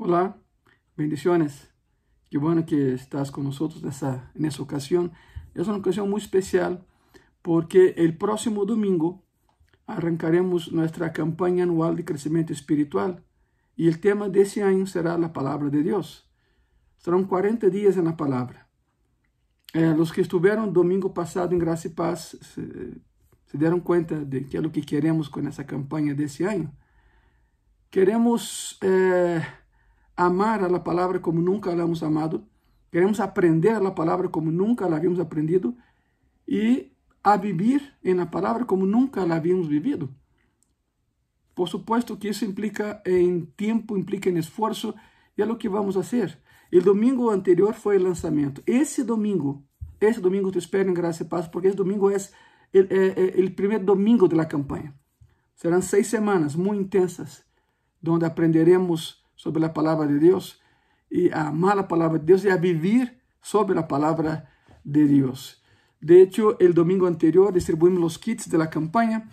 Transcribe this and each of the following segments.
Hola, bendiciones. Qué bueno que estás con nosotros en esta ocasión. Es una ocasión muy especial porque el próximo domingo arrancaremos nuestra campaña anual de crecimiento espiritual y el tema de ese año será la palabra de Dios. Serán 40 días en la palabra. Los que estuvieron domingo pasado en Gracia y Paz se dieron cuenta de qué es lo que queremos con esa campaña de ese año. Queremos amar a la palabra como nunca la hemos amado. Queremos aprender a la palabra como nunca la habíamos aprendido y a vivir en la palabra como nunca la habíamos vivido. Por supuesto que eso implica en tiempo, implica en esfuerzo, y es lo que vamos a hacer. El domingo anterior fue el lanzamiento. Ese domingo te espero en Gracia y Paz, porque ese domingo es el primer domingo de la campaña. Serán 6 semanas muy intensas, donde aprenderemos sobre la palabra de Dios y a amar la palabra de Dios y a vivir sobre la palabra de Dios. De hecho, el domingo anterior distribuimos los kits de la campaña.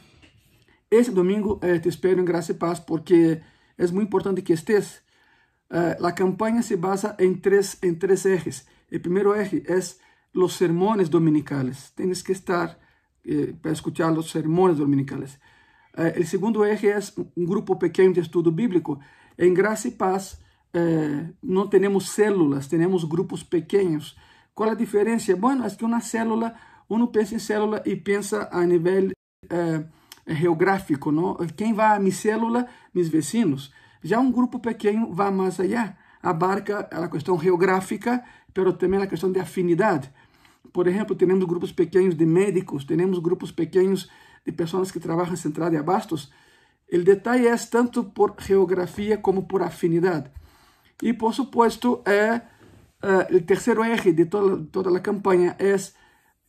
Ese domingo te espero en Gracia y Paz porque es muy importante que estés. La campaña se basa en tres ejes. El primero eje es los sermones dominicales. Tienes que estar para escuchar los sermones dominicales. El segundo eje es un grupo pequeño de estudio bíblico. En Gracia y Paz no tenemos células, tenemos grupos pequeños. ¿Cuál es la diferencia? Bueno, es que una célula, uno piensa en célula y piensa a nivel geográfico, ¿no? ¿Quién va a mi célula? Mis vecinos. Ya un grupo pequeño va más allá, abarca la cuestión geográfica, pero también la cuestión de afinidad. Por ejemplo, tenemos grupos pequeños de médicos, tenemos grupos pequeños de personas que trabajan en central de abastos. El detalle es tanto por geografía como por afinidad. Y por supuesto, el tercer eje de toda la campaña es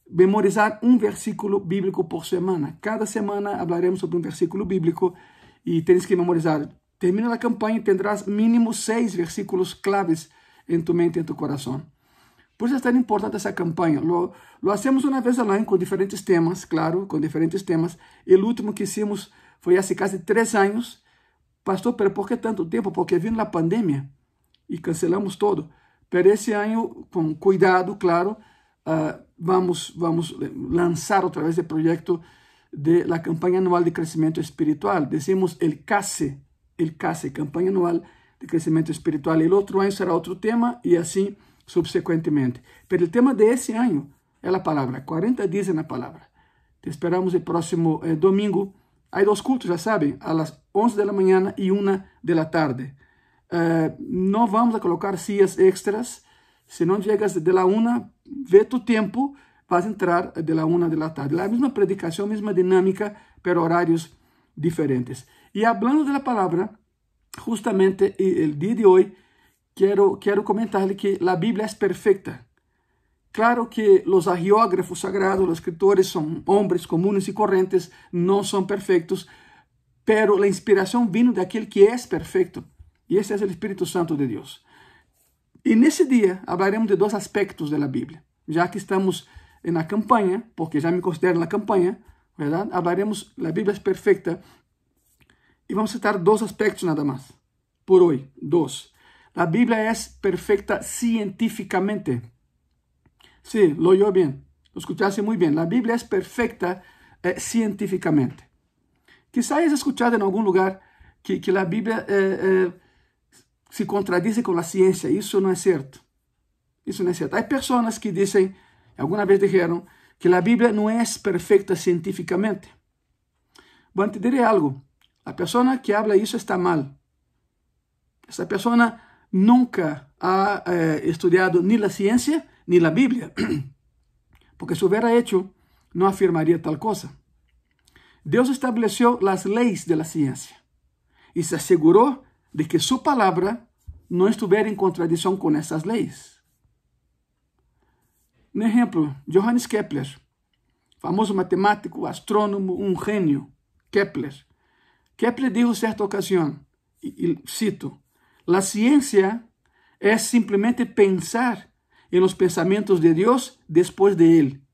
memorizar un versículo bíblico por semana. Cada semana hablaremos sobre un versículo bíblico y tienes que memorizar. Termina la campaña y tendrás mínimo 6 versículos claves en tu mente y en tu corazón. Por eso es tan importante esa campaña. Lo hacemos una vez al año con diferentes temas, claro, con diferentes temas. El último que hicimos fue hace casi 3 años. Pastor, ¿pero por qué tanto tiempo? Porque vino la pandemia y cancelamos todo. Pero ese año, con cuidado, claro, vamos a lanzar otra vez el proyecto de la campaña anual de crecimiento espiritual. Decimos el CACE, campaña anual de crecimiento espiritual. El otro año será otro tema y así subsecuentemente. Pero el tema de ese año es la palabra, 40 días en la palabra. Te esperamos el próximo domingo. Hay 2 cultos, ya saben, a las 11 de la mañana y 1 de la tarde. No vamos a colocar sillas extras. Si no llegas de la 1, ve tu tiempo, vas a entrar de la 1 de la tarde. La misma predicación, misma dinámica, pero horarios diferentes. Y hablando de la palabra, justamente el día de hoy, quiero comentarle que la Biblia es perfecta. Claro que los agiógrafos sagrados, los escritores son hombres comunes y corrientes, no son perfectos, pero la inspiración vino de aquel que es perfecto, y ese es el Espíritu Santo de Dios. Y en ese día hablaremos de 2 aspectos de la Biblia. Ya que estamos en la campaña, porque ya me considero en la campaña, ¿verdad? Hablaremos, la Biblia es perfecta, y vamos a citar 2 aspectos nada más, por hoy, 2. La Biblia es perfecta científicamente. Sí, lo oyó bien, lo escuchaste muy bien. La Biblia es perfecta científicamente. Quizá hayas escuchado en algún lugar que la Biblia se contradice con la ciencia. Eso no es cierto. Eso no es cierto. Hay personas que dicen, alguna vez dijeron, que la Biblia no es perfecta científicamente. Bueno, te diré algo. La persona que habla eso está mal. Esa persona nunca ha estudiado ni la ciencia ni la Biblia, porque si hubiera hecho, no afirmaría tal cosa. Dios estableció las leyes de la ciencia y se aseguró de que su palabra no estuviera en contradicción con esas leyes. Un ejemplo, Johannes Kepler, famoso matemático, astrónomo, un genio, Kepler. Kepler dijo en cierta ocasión, y cito, la ciencia es simplemente pensar en los pensamientos de Dios después de Él.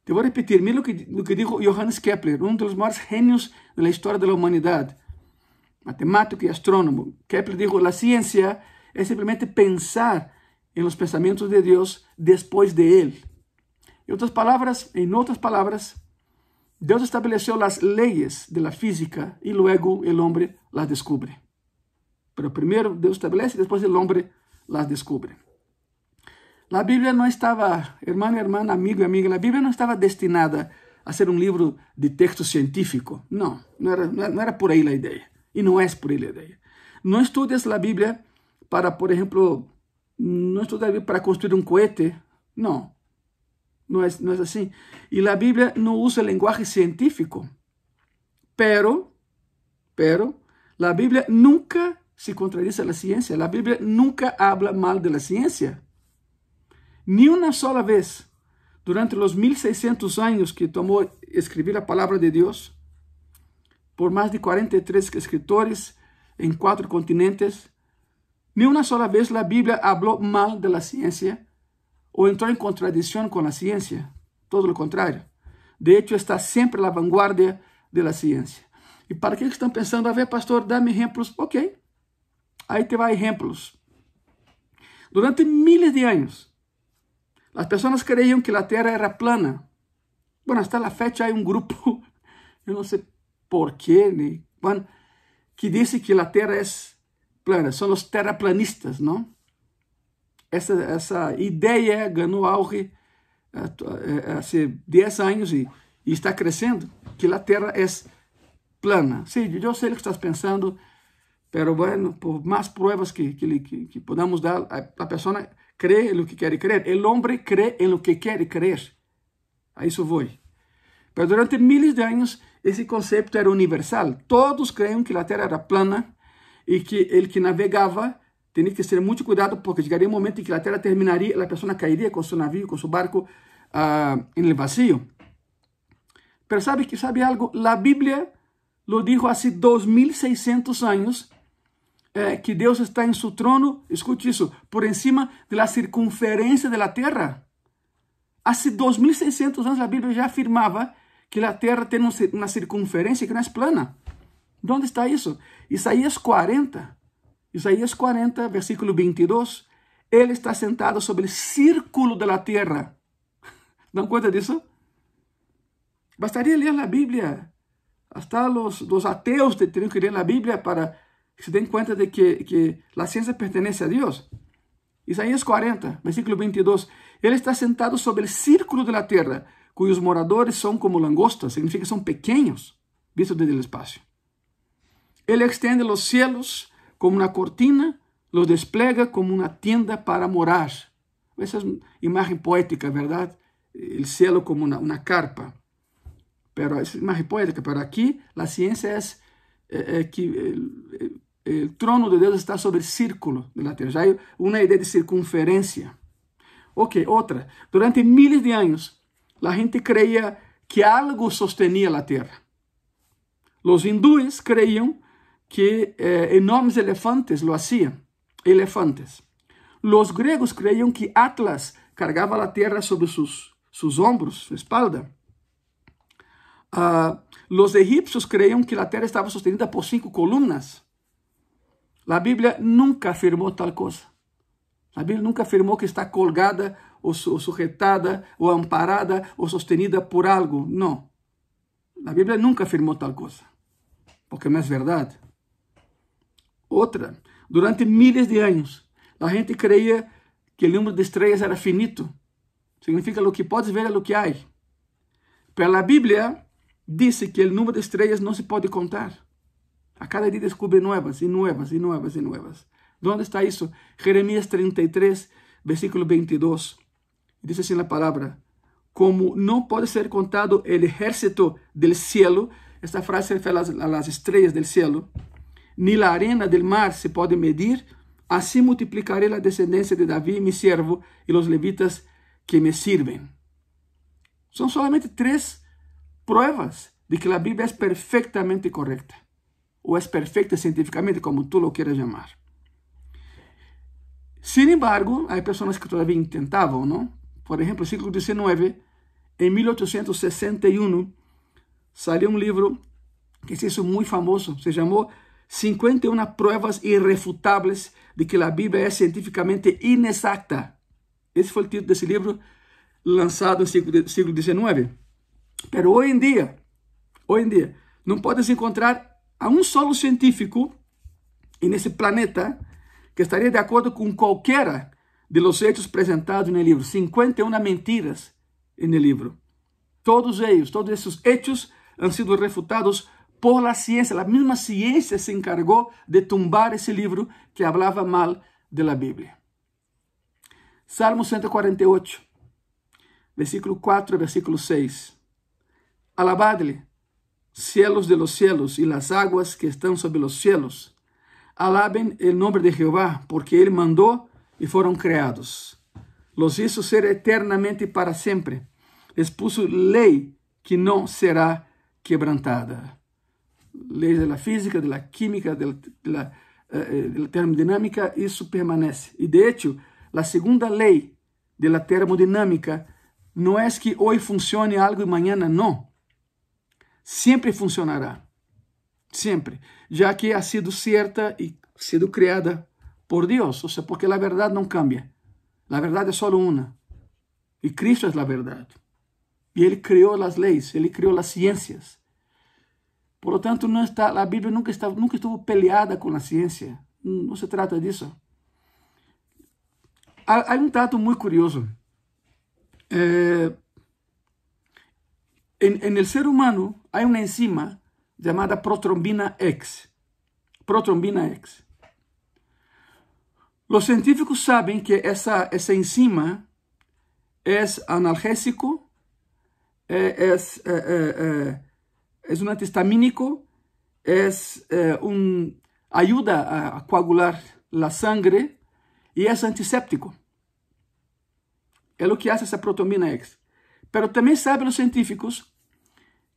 Te voy a repetir, mira lo que dijo Johannes Kepler, uno de los más genios de la historia de la humanidad. matemático y astrónomo. Kepler dijo, la ciencia es simplemente pensar en los pensamientos de Dios después de Él. En otras palabras, Dios estableció las leyes de la física y luego el hombre las descubre. Pero primero Dios establece y después el hombre las descubre. La Biblia no estaba, hermana, amigo y amiga, la Biblia no estaba destinada a ser un libro de texto científico. No era por ahí la idea. Y no es por ahí la idea. No estudias la Biblia para, por ejemplo, no estudias la Biblia para construir un cohete. No es así. Y la Biblia no usa el lenguaje científico. Pero, la Biblia nunca se contradice a la ciencia. La Biblia nunca habla mal de la ciencia. Ni una sola vez, durante los 1600 años que tomó escribir la palabra de Dios, por más de 43 escritores en 4 continentes, ni una sola vez la Biblia habló mal de la ciencia o entró en contradicción con la ciencia. Todo lo contrario. De hecho, está siempre a la vanguardia de la ciencia. ¿Y para qué están pensando? A ver, pastor, dame ejemplos. Ok, ahí te va ejemplos. Durante miles de años, las personas creían que la Tierra era plana. Bueno, hasta la fecha hay un grupo, yo no sé por qué, que dice que la Tierra es plana. Son los terraplanistas, ¿no? Esa idea ganó auge hace 10 años y está creciendo, que la Tierra es plana. Sí, yo sé lo que estás pensando, pero bueno, por más pruebas que podamos dar, la persona cree en lo que quiere creer. El hombre cree en lo que quiere creer. A eso voy. Pero durante miles de años, ese concepto era universal. Todos creían que la Tierra era plana y que el que navegaba tenía que tener mucho cuidado porque llegaría un momento en que la Tierra terminaría, la persona caería con su navío, con su barco en el vacío. Pero ¿sabe algo? La Biblia lo dijo hace 2600 años, que Dios está en su trono, escuche eso, por encima de la circunferencia de la tierra. Hace 2600 años la Biblia ya afirmaba que la tierra tiene una circunferencia que no es plana. ¿Dónde está eso? Isaías 40, versículo 22. Él está sentado sobre el círculo de la tierra. ¿Dan cuenta de eso? Bastaría leer la Biblia. Hasta los ateos tendrían que leer la Biblia para que se den cuenta de que la ciencia pertenece a Dios. Isaías 40, versículo 22. Él está sentado sobre el círculo de la tierra, cuyos moradores son como langostas, significa que son pequeños, vistos desde el espacio. Él extiende los cielos como una cortina, los despliega como una tienda para morar. Esa es una imagen poética, ¿verdad? El cielo como una carpa. Pero es imagen poética, pero aquí la ciencia es que el trono de Dios está sobre el círculo de la tierra. Ya hay una idea de circunferencia. Ok, otra. Durante miles de años, la gente creía que algo sostenía la tierra. Los hindúes creían que enormes elefantes lo hacían. Elefantes. Los griegos creían que Atlas cargaba la tierra sobre sus hombros, su espalda. Los egipcios creían que la tierra estaba sostenida por 5 columnas. La Biblia nunca afirmó tal cosa. La Biblia nunca afirmó que está colgada o sujetada o amparada o sostenida por algo. No. La Biblia nunca afirmó tal cosa. Porque no es verdad. Otra. Durante miles de años, la gente creía que el número de estrellas era finito. Significa lo que puedes ver es lo que hay. Pero la Biblia dice que el número de estrellas no se puede contar. A cada día descubre nuevas y nuevas y nuevas y nuevas. ¿Dónde está eso? Jeremías 33, versículo 22. Dice así la palabra: como no puede ser contado el ejército del cielo, esta frase se refiere a las estrellas del cielo, ni la arena del mar se puede medir, así multiplicaré la descendencia de David, mi siervo, y los levitas que me sirven. Son solamente 3 pruebas de que la Biblia es perfectamente correcta. O es perfecta científicamente, como tú lo quieras llamar. Sin embargo, hay personas que todavía intentaban, ¿no? Por ejemplo, el siglo XIX, en 1861, salió un libro que se hizo muy famoso. Se llamó 51 pruebas irrefutables de que a Bíblia é cientificamente inexacta. Esse foi o título desse livro, lançado no século XIX. Pero hoje em dia, não podes encontrar a um solo científico nesse planeta que estaria de acordo com qualquer de los hechos apresentados no livro. 51 mentiras no livro. Todos esses hechos han sido refutados por la ciência. A mesma ciência se encargou de tumbar esse livro que falava mal de la Bíblia. Salmo 148, versículo 4 e versículo 6. Alabadle, cielos de los cielos y las aguas que están sobre los cielos. Alaben el nombre de Jehová, porque Él mandó y fueron creados. Los hizo ser eternamente para siempre. Les puso ley que no será quebrantada. Lei de la física, de la química, de la termodinámica, isso permanece. E de hecho, a segunda lei de la termodinámica não é que hoje funcione algo e amanhã não. Sempre funcionará. Sempre. Já que ha sido certa e sido criada por Deus. Ou seja, porque a verdade não cambia. A verdade é só uma. E Cristo é a verdade. E Ele criou as leis, Ele criou as ciências. Por lo tanto, a Bíblia nunca estuvo peleada com a ciência. Não se trata disso. Há um dato muito curioso. No ser humano, há uma enzima chamada protrombina X. Protrombina X. Os científicos sabem que essa enzima é analgésico, é um antihistamínico, ajuda a coagular a sangre e é antisséptico. É o que faz essa protrombina X. Pero também sabem os científicos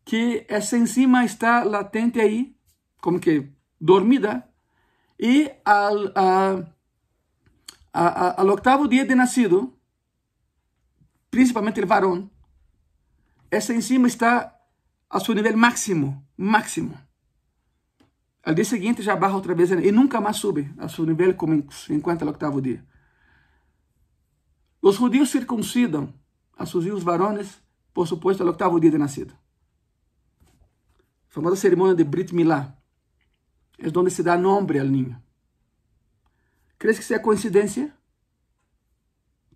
que essa enzima está latente aí, como que dormida, e ao 8º dia de nascido, principalmente o varão, essa enzima está a seu nível máximo. Al dia seguinte já baixa outra vez e nunca mais sube a seu nível como enquanto o 8º dia. Os judíos circuncidam a seus filhos varones, por supuesto, ao 8º dia de nascido. A famosa cerimônia de Brit Milá é onde se dá nome ao ninho. ¿Crees que seja coincidência?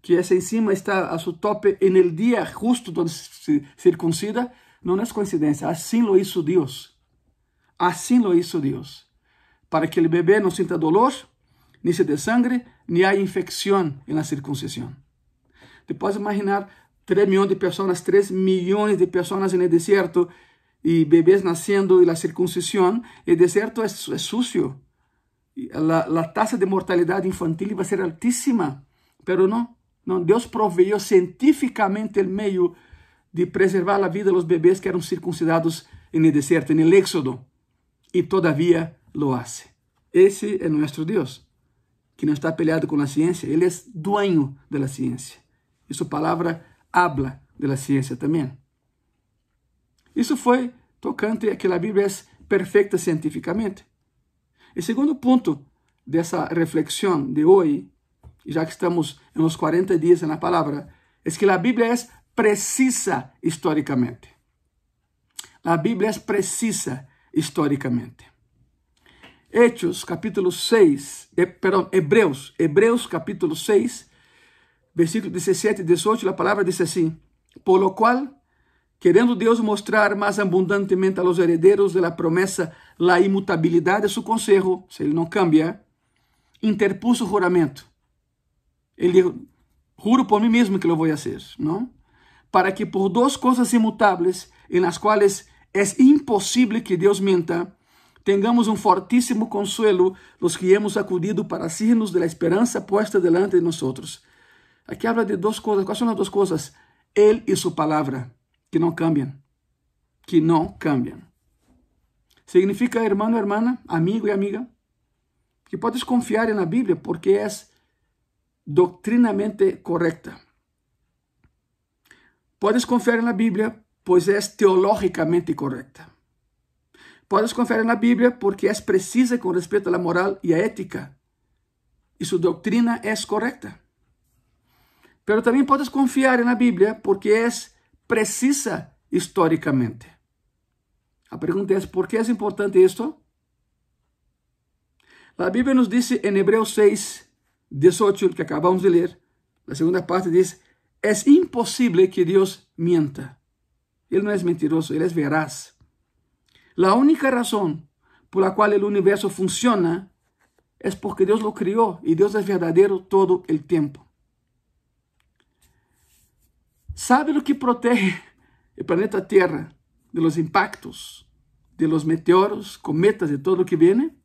Que essa enzima está a seu tope no dia justo onde se circuncida? Não é coincidência, assim lo hizo Deus. Assim lo hizo Deus. Para que o bebê não sinta dolor, nem se dê sangre, nem há infecção na circuncisão. Te podes imaginar 3 milhões de pessoas no deserto e bebês nascendo e a circuncissão. O deserto é sucio. A taxa de mortalidade infantil vai ser altíssima. Pero não, Deus proveiu cientificamente o meio de preservar a vida dos bebês que eram circuncidados no deserto, no Éxodo. E todavia lo hace. Esse é nosso Deus, que não está peleado com a ciência. Ele é dueño da ciência. E sua palavra habla da ciência também. Isso foi tocante a que a Bíblia é perfeita cientificamente. O segundo ponto dessa reflexão de hoje, já que estamos nos 40 dias na palavra, é que a Bíblia é precisa historicamente. A Bíblia é precisa historicamente. Hebreus capítulo 6, versículo 17 e 18, a palavra diz assim: por lo qual, querendo Deus mostrar mais abundantemente a los herederos de la promessa la imutabilidade de su consejo, se ele não cambia, interpuso juramento. Ele dijo: juro por mim mesmo que lo voy a hacer, não? Para que por 2 coisas imutáveis, em las quais é impossível que Deus minta, tengamos um fortíssimo consuelo los que hemos acudido para asirnos de la esperança puesta delante de nosotros. Aqui habla de 2 coisas. Quais são as 2 coisas? Ele e sua palavra, que não cambiam. Que não cambiam. Significa, hermano, hermana, amigo e amiga, que podes confiar na Bíblia porque é doctrinamente correta. Podes confiar na Bíblia, pois é teologicamente correta. Puedes confiar en la Biblia porque es precisa con respecto a la moral y a ética. Y su doctrina es correcta. Pero también puedes confiar en la Biblia porque es precisa históricamente. La pregunta es, ¿por qué es importante esto? La Biblia nos dice en Hebreos 6, 18, que acabamos de leer, la segunda parte dice, es imposible que Dios mienta. Él no es mentiroso, Él es veraz. La única razón por la cual el universo funciona es porque Dios lo crió y Dios es verdadero todo el tiempo. ¿Sabe lo que protege el planeta Tierra de los impactos, de los meteoros, cometas, de todo lo que viene?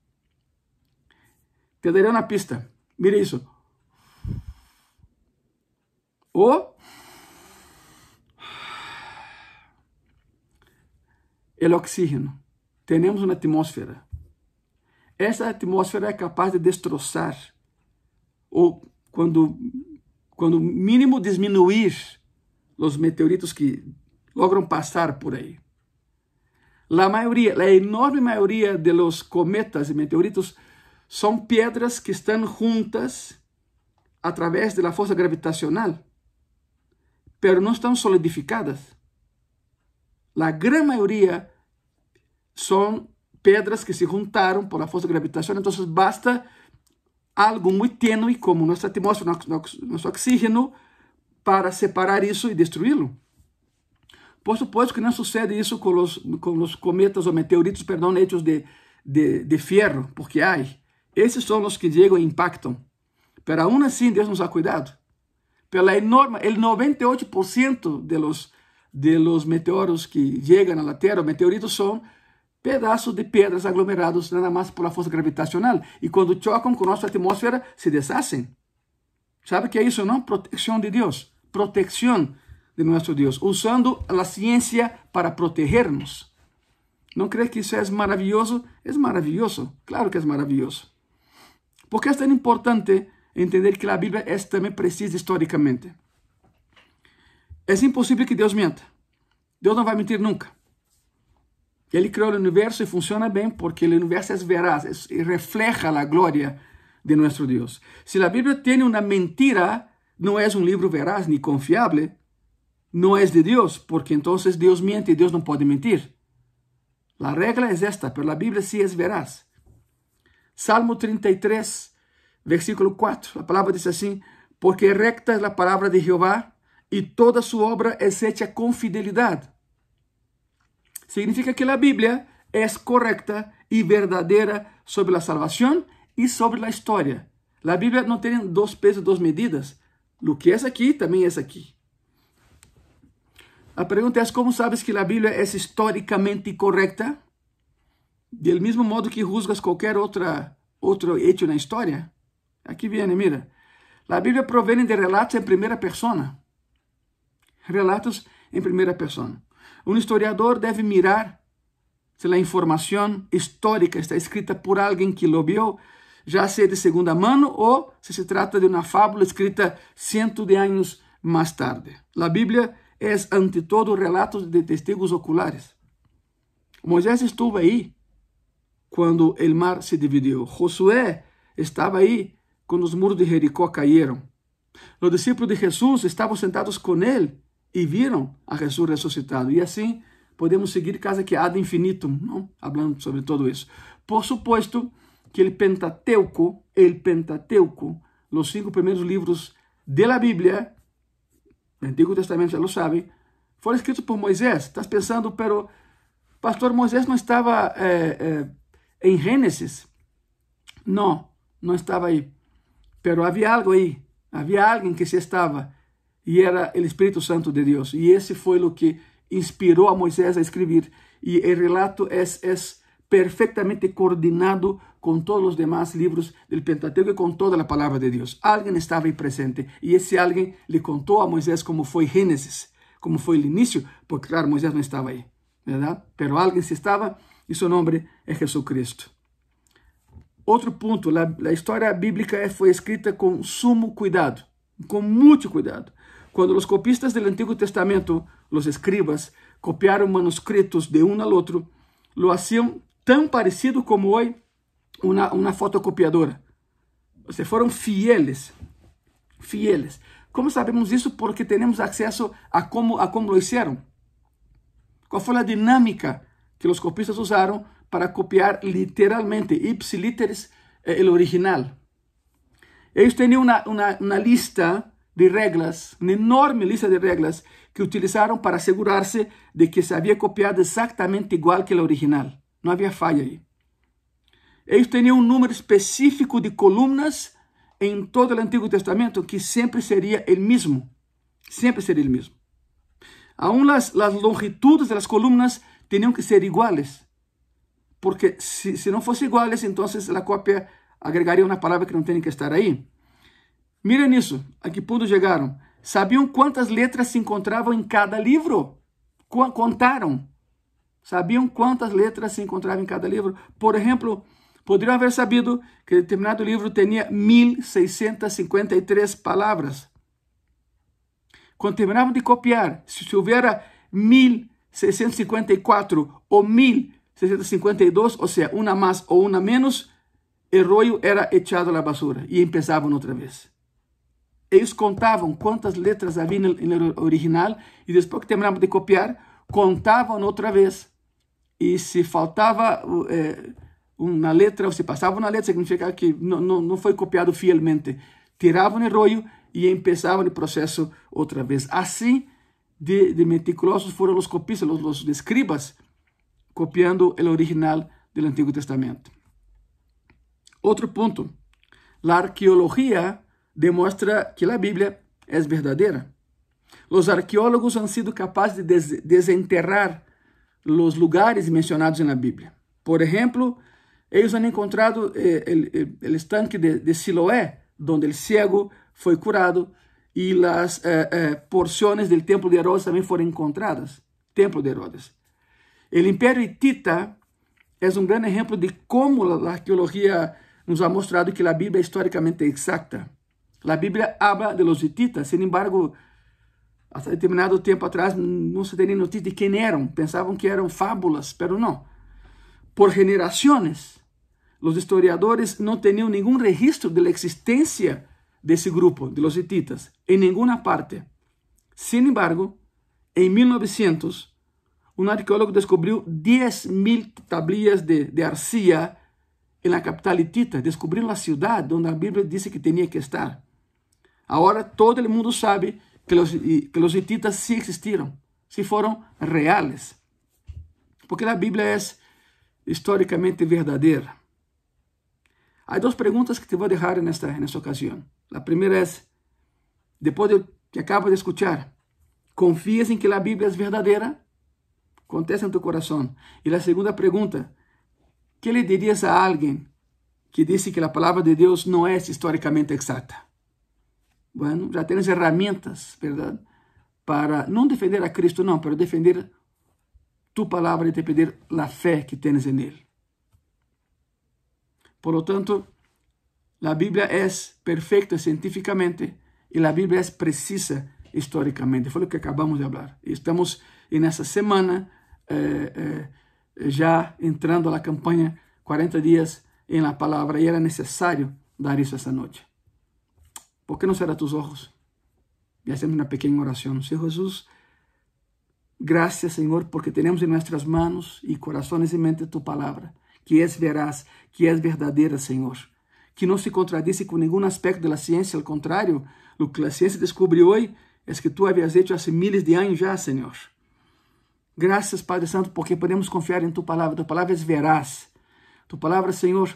Te daré una pista. Mire eso. El oxígeno. Tenemos una atmósfera. Esa atmósfera es capaz de destrozar o cuando mínimo disminuir los meteoritos que logran pasar por ahí. La enorme mayoría de los cometas y meteoritos son piedras que están juntas a través de la fuerza gravitacional, pero no están solidificadas. La gran mayoría son piedras que se juntaron por la fuerza gravitacional, entonces basta algo muy tenue como nuestra atmósfera, nuestro oxígeno, para separar eso y destruirlo. Por supuesto que no sucede eso con los cometas o meteoritos, perdón, hechos de fierro, porque hay. Esos son los que llegan e impactan. Pero aún así Dios nos ha cuidado. Pero el 98% de los meteoros que llegan a la Tierra, meteoritos, son pedazos de piedras aglomerados nada más por la fuerza gravitacional. Y cuando chocan con nuestra atmósfera, se deshacen. ¿Sabe qué es eso, no? Protección de Dios. Protección de nuestro Dios. Usando la ciencia para protegernos. ¿No crees que eso es maravilloso? Es maravilloso. Claro que es maravilloso. ¿Por qué es tan importante entender que la Biblia es también precisa históricamente? Es imposible que Dios mienta. Dios no va a mentir nunca. Ele creó el universo y funciona bien porque el universo es veraz y refleja la gloria de nuestro Dios. Si la Biblia tiene una mentira, no es un libro veraz ni confiable, no es de Dios, porque entonces Dios miente y Dios no puede mentir. La regla es esta, pero la Biblia sí es veraz. Salmo 33, versículo 4, la palabra dice así, porque recta es la palabra de Jehová y toda su obra es hecha con fidelidad. Significa que la Biblia es correcta y verdadera sobre la salvación y sobre la historia. La Biblia no tiene dos pesos, dos medidas. Lo que es aquí, también es aquí. La pregunta es, ¿cómo sabes que la Biblia es históricamente correcta? Del mismo modo que juzgas cualquier otro hecho en la historia. Aquí viene, mira. La Biblia proviene de relatos en primera persona. Relatos en primera persona. Un historiador debe mirar si la información histórica está escrita por alguien que lo vio, ya sea de segunda mano o si se trata de una fábula escrita cientos de años más tarde. La Biblia es ante todo relatos de testigos oculares. Moisés estuvo ahí cuando el mar se dividió. Josué estaba ahí cuando los muros de Jericó cayeron. Los discípulos de Jesús estaban sentados con él y vieron a Jesús resucitado. Y así podemos seguir casi que ad infinitum, ¿no? Hablando sobre todo eso. Por supuesto que el Pentateuco, los 5 primeros libros de la Biblia, el Antiguo Testamento ya lo sabe, fueron escritos por Moisés. Estás pensando, pero pastor, Moisés no estaba en Génesis. No, no estaba ahí. Pero había algo ahí. Había alguien que sí estaba. Y era el Espíritu Santo de Dios. Y ese fue lo que inspiró a Moisés a escribir. Y el relato es perfectamente coordinado con todos los demás libros del Pentateuco y con toda la palabra de Dios. Alguien estaba ahí presente. Y ese alguien le contó a Moisés cómo fue Génesis, cómo fue el inicio. Porque claro, Moisés no estaba ahí, ¿verdad? Pero alguien sí estaba y su nombre es Jesucristo. Otro punto, la historia bíblica fue escrita con sumo cuidado, con mucho cuidado. Cuando los copistas del Antiguo Testamento, los escribas, copiaron manuscritos de uno al otro, lo hacían tão parecido como hoje uma fotocopiadora. Ou seja, foram fieles. Como sabemos isso? Porque temos acesso a como lo hicieron. Qual foi a dinâmica que os copistas usaram para copiar literalmente, ipsiliteris, o original? Eles tinham uma lista de regras, uma enorme lista de regras que utilizaram para assegurar-se de que se havia copiado exatamente igual que o original. Não havia falha aí. Eles tinham um número específico de colunas em todo o Antigo Testamento que sempre seria o mesmo. Sempre seria o mesmo. Aún as longitudes das colunas tinham que ser iguais. Porque se não fossem iguais, então a cópia agregaria uma palavra que não tem que estar aí. Miren isso, a que ponto chegaram. Sabiam quantas letras se encontravam em cada livro? Contaram. Sabiam quantas letras se encontravam em cada livro? Por exemplo, poderiam haver sabido que determinado livro tinha 1653 palavras. Quando terminavam de copiar, se houvera 1654 ou 1652, ou seja, uma mais ou uma menos, o rollo era echado à basura e empezavam outra vez. Eles contavam quantas letras havia no original e depois que terminavam de copiar, contavam outra vez. E se faltava uma letra, ou se passava uma letra, significa que não foi copiado fielmente. Tiravam o rollo e empezavam o processo outra vez. Assim de meticulosos foram os copistas, os escribas, copiando o original do Antigo Testamento. Outro ponto. A arqueologia demonstra que a Bíblia é verdadeira. Os arqueólogos han sido capazes de desenterrar os lugares mencionados na Bíblia. Por exemplo, eles han encontrado o estanque de Siloé, onde o cego foi curado, e as porções do Templo de Herodes também foram encontradas. Templo de Herodes. O Império Hitita é um grande exemplo de como a arqueologia nos ha mostrado que a Bíblia é historicamente exata. A Bíblia habla de los hititas, sin embargo, hasta determinado tempo atrás não se tinha notícia de quem eram. Pensavam que eram fábulas, pero não. Por gerações, os historiadores não tinham nenhum registro da existência desse grupo, de los hititas, em nenhuma parte. Sin embargo, em 1900, um arqueólogo descobriu 10.000 tablillas de arcilla na capital hitita. Descobriu a cidade onde a Bíblia disse que tinha que estar. Agora todo mundo sabe que os hititas sí existiram, sí foram reales. Porque a Bíblia é historicamente verdadeira. Há duas perguntas que te vou deixar nesta ocasião. A primeira é, depois de que acabo de escuchar, ¿confías em que a Bíblia é verdadeira? Contesta em tu coração. E a segunda pergunta, ¿qué le dirías a alguém que disse que a palavra de Deus não é historicamente exata? Bueno, já tens ferramentas, verdade? Para não defender a Cristo, não, para defender tu palavra e defender a fé que tens em Ele. Por lo tanto, a Bíblia é perfeita cientificamente e a Bíblia é precisa historicamente. Foi o que acabamos de falar. Estamos nessa semana já entrando na campanha 40 dias em la palavra e era necessário dar isso essa noite. ¿Por qué no cerrar tus ojos? Y hacemos una pequeña oración. Señor Jesús, gracias, Señor, porque tenemos en nuestras manos y corazones y mente tu palabra, que es veraz, que es verdadera, Señor, que no se contradice con ningún aspecto de la ciencia. Al contrario, lo que la ciencia descubrió hoy es que tú habías hecho hace miles de años ya, Señor. Gracias, Padre Santo, porque podemos confiar en tu palabra. Tu palabra es veraz. Tu palabra, Señor,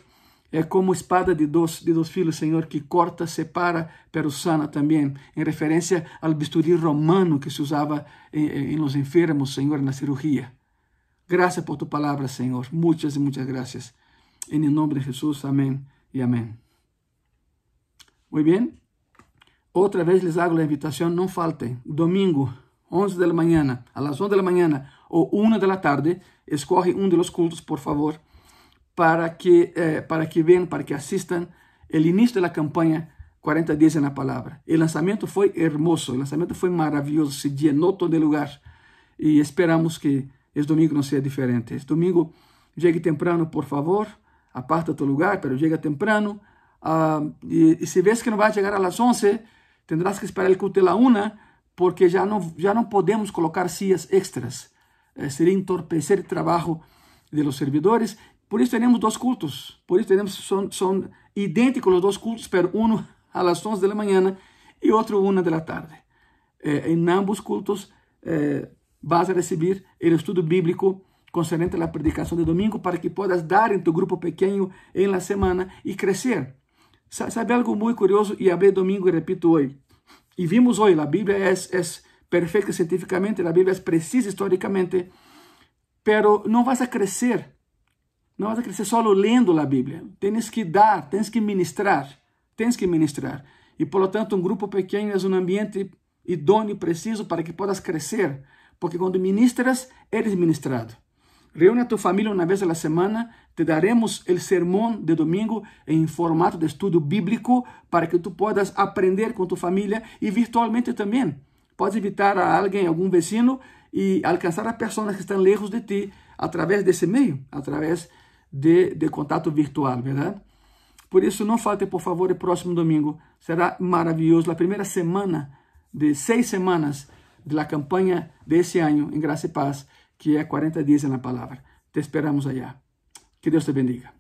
é como espada de dois filos, Senhor, que corta, separa, pero sana também, em referência ao bisturi romano que se usava em los enfermos, Senhor, na cirurgia. Graças por tu palavra, Senhor. Muitas e muitas graças. Em nome de Jesus, amém e amém. Muito bem. Outra vez les hago a invitação, não faltem. Domingo, 11 da manhã, a las 11 da manhã ou 1 da tarde, escorre um de los cultos, por favor, para que venham, para que assistam o início da campanha 40 dias na palavra. O lançamento foi hermoso, o lançamento foi maravilhoso, se llenou todo o lugar e esperamos que esse domingo não seja diferente. Esse domingo Llegue temprano, por favor. Aparta tu lugar, pero llega temprano. Y si ves que no va a llegar a las 11, tendrás que esperar el culto de la 1, porque ya no podemos colocar sillas extras. Sería entorpecer el trabajo de los servidores. Por eso tenemos 2 cultos. Por eso son idénticos los 2 cultos, pero uno a las 11 de la mañana y otro 1 de la tarde. En ambos cultos vas a recibir el estudio bíblico concerniente a la predicación de domingo para que puedas dar en tu grupo pequeño en la semana y crecer. ¿Sabe algo muy curioso? Y hablé domingo y repito hoy. Y vimos hoy, la Biblia es perfecta científicamente, la Biblia es precisa históricamente, pero no vas a crecer. No vas a crecer solo lendo la Biblia. Tienes que dar, tienes que ministrar. Tienes que ministrar. Y por lo tanto, un grupo pequeño es un ambiente idóneo y preciso para que puedas crecer. Porque cuando ministras, eres ministrado. Reúne a tu familia una vez a la semana. Te daremos el sermón de domingo en formato de estudio bíblico para que tú puedas aprender con tu familia y virtualmente también. Puedes invitar a alguien, algún vecino y alcanzar a personas que están lejos de ti a través de ese medio, a través de contato virtual, ¿verdad? Por eso no falte, por favor, el próximo domingo. Será maravilloso. La primera semana de 6 semanas de la campaña de ese año en Gracia y Paz, que es 40 días en la palabra. Te esperamos allá. Que Dios te bendiga.